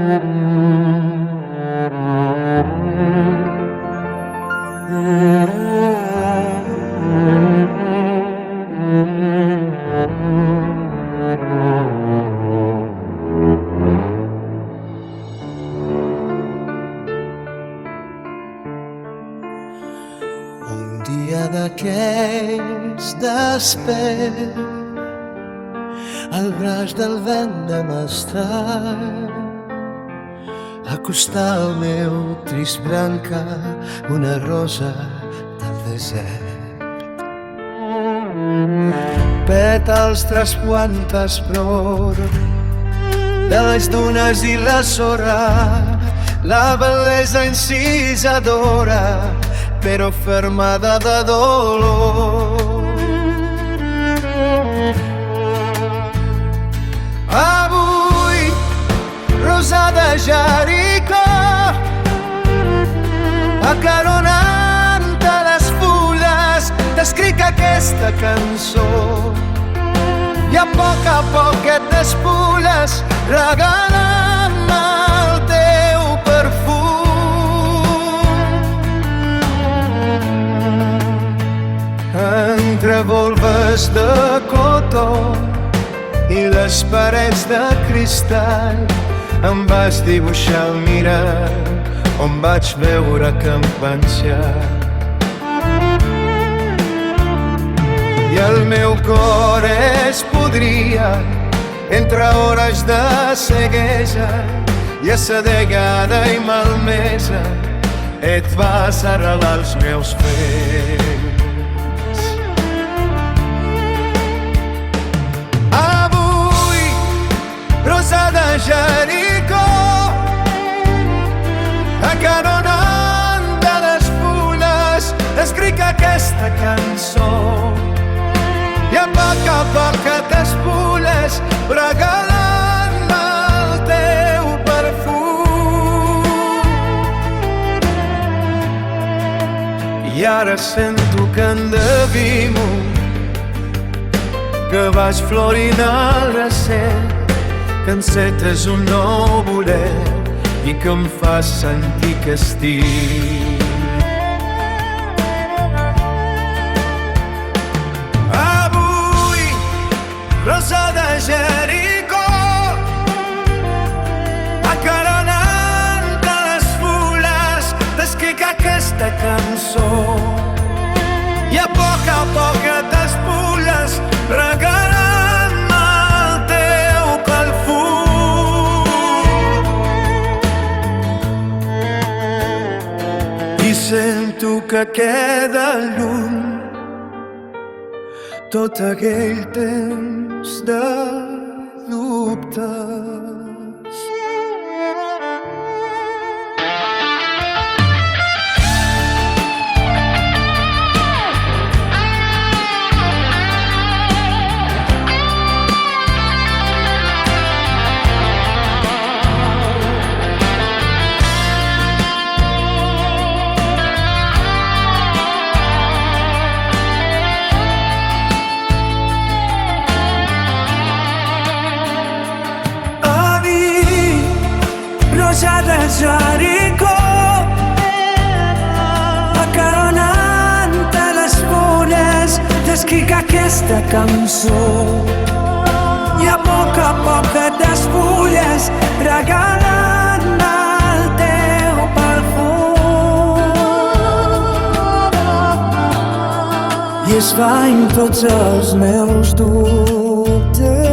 Un dia d'aquells despert al braç del vent de mestral acostar al meu trist branca una rosa del desert. Pètals traspuantes plor de les dunes i la sorra, la bellesa incisadora però fermada de dolor. Avui, rosa de Jericó, acaronant a les fulles, t'escric aquesta cançó i a poc et despulles regalant-me el teu perfum. Entre volves de cotó i les parets de cristall em vas dibuixar el mirall on vaig veure que em penjar. I el meu cor es podria entre hores de ceguesa i assedegada i malmesa et vas arrelar els meus fets. Rosa de Jericó, acaronant de les fulles, escric aquesta cançó i a poc et despulles regalant-me el teu perfum. I ara sento que endevino que vaig florint al recent, que encetes un nou voler i que em fas sentir que estic. Avui, rosa de Jericó, acaronant de les fulles, t'escric aquesta cançó i a poc et despulles regalant i sento que queda lluny tot aquell temps de dubtes. Rosa de Jericó, acaronant a les fulles, t'escric aquesta cançó i a poc et despulles regalant-me el teu perfum. I es van tots els meus dubtes.